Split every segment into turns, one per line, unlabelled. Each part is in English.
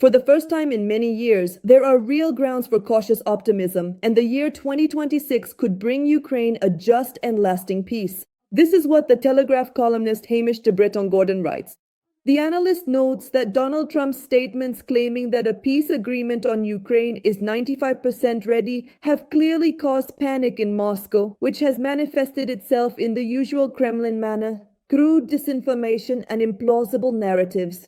For the first time in many years, there are real grounds for cautious optimism, and the year 2026 could bring Ukraine a just and lasting peace. This is what the Telegraph columnist Hamish de Breton-Gordon writes. The analyst notes that Donald Trump's statements claiming that a peace agreement on Ukraine is 95% ready have clearly caused panic in Moscow, which has manifested itself in the usual Kremlin manner, crude disinformation and implausible narratives.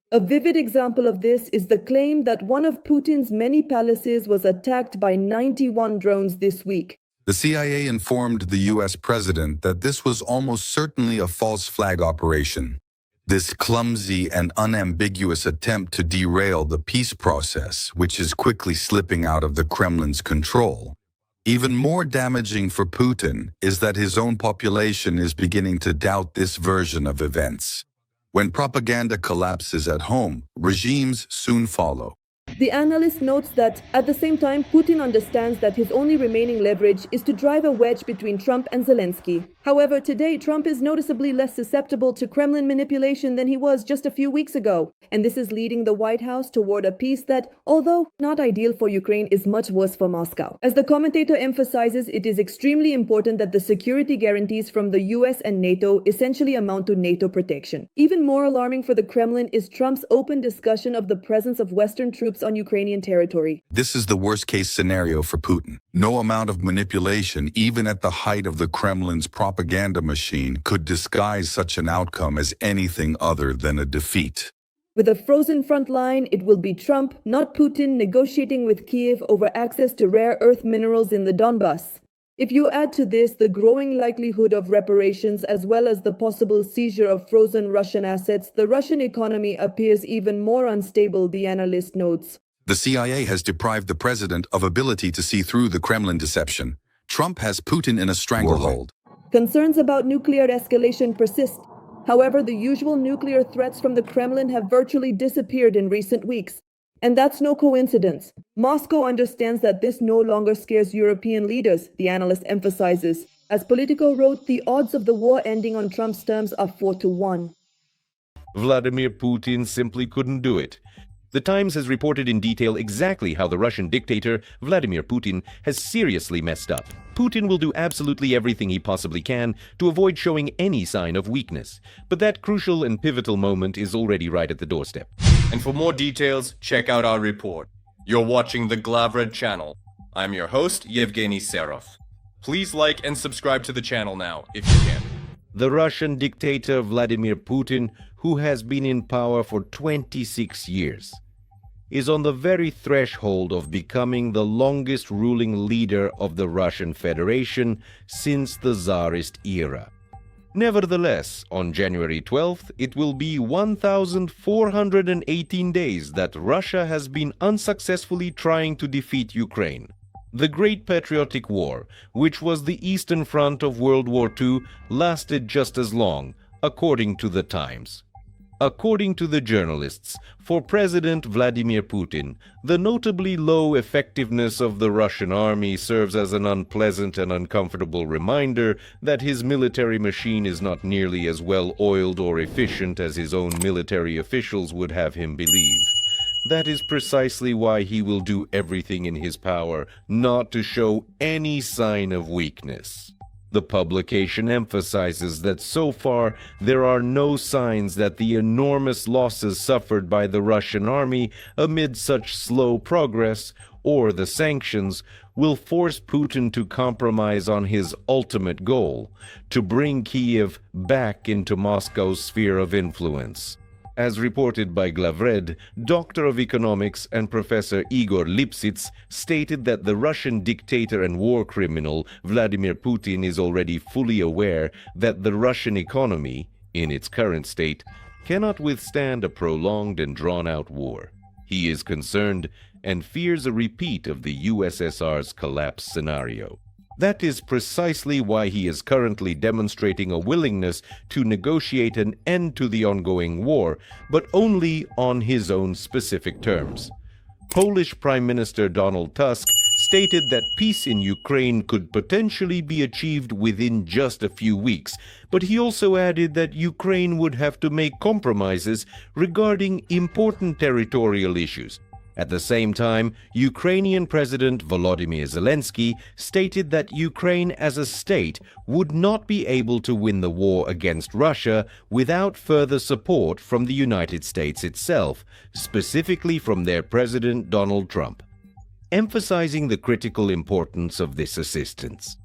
A vivid example of this is the claim that one of Putin's many palaces was attacked by 91 drones this week.
The CIA informed the US president that this was almost certainly a false flag operation. This clumsy and unambiguous attempt to derail the peace process, which is quickly slipping out of the Kremlin's control. Even more damaging for Putin is that his own population is beginning to doubt this version of events. When propaganda collapses at home, regimes soon follow.
The analyst notes that, at the same time, Putin understands that his only remaining leverage is to drive a wedge between Trump and Zelensky. However, today, Trump is noticeably less susceptible to Kremlin manipulation than he was just a few weeks ago. And this is leading the White House toward a peace that, although not ideal for Ukraine, is much worse for Moscow. As the commentator emphasizes, it is extremely important that the security guarantees from the US and NATO essentially amount to NATO protection. Even more alarming for the Kremlin is Trump's open discussion of the presence of Western troops on Ukrainian territory.
This is the worst-case scenario for Putin. No amount of manipulation, even at the height of the Kremlin's propaganda machine, could disguise such an outcome as anything other than a defeat.
With a frozen front line, it will be Trump, not Putin, negotiating with Kiev over access to rare earth minerals in the Donbass. If you add to this the growing likelihood of reparations as well as the possible seizure of frozen Russian assets, the Russian economy appears even more unstable, the analyst notes.
The CIA has deprived the president of ability to see through the Kremlin deception. Trump has Putin in a stranglehold.
Concerns about nuclear escalation persist. However, the usual nuclear threats from the Kremlin have virtually disappeared in recent weeks. And that's no coincidence. Moscow understands that this no longer scares European leaders, the analyst emphasizes. As Politico wrote, the odds of the war ending on Trump's terms are 4-1.
Vladimir Putin simply couldn't do it. The Times has reported in detail exactly how the Russian dictator, Vladimir Putin, has seriously messed up. Putin will do absolutely everything he possibly can to avoid showing any sign of weakness. But that crucial and pivotal moment is already right at the doorstep.
And for more details, check out our report. You're watching the Glavred channel. I'm your host, Yevgeny Serov. Please like and subscribe to the channel now, if you can.
The Russian dictator Vladimir Putin, who has been in power for 26 years, is on the very threshold of becoming the longest ruling leader of the Russian Federation since the Tsarist era. Nevertheless, on January 12th, it will be 1,418 days that Russia has been unsuccessfully trying to defeat Ukraine. The Great Patriotic War, which was the Eastern Front of World War II, lasted just as long, according to the Times. According to the journalists, for President Vladimir Putin, the notably low effectiveness of the Russian army serves as an unpleasant and uncomfortable reminder that his military machine is not nearly as well oiled or efficient as his own military officials would have him believe. That is precisely why he will do everything in his power not to show any sign of weakness. The publication emphasizes that so far there are no signs that the enormous losses suffered by the Russian army amid such slow progress or the sanctions will force Putin to compromise on his ultimate goal, to bring Kiev back into Moscow's sphere of influence. As reported by Glavred, Doctor of Economics and Professor Igor Lipsitz stated that the Russian dictator and war criminal Vladimir Putin is already fully aware that the Russian economy, in its current state, cannot withstand a prolonged and drawn-out war. He is concerned and fears a repeat of the USSR's collapse scenario. That is precisely why he is currently demonstrating a willingness to negotiate an end to the ongoing war, but only on his own specific terms. Polish Prime Minister Donald Tusk stated that peace in Ukraine could potentially be achieved within just a few weeks, but he also added that Ukraine would have to make compromises regarding important territorial issues. At the same time, Ukrainian President Volodymyr Zelensky stated that Ukraine as a state would not be able to win the war against Russia without further support from the United States itself, specifically from their President Donald Trump, emphasizing the critical importance of this assistance.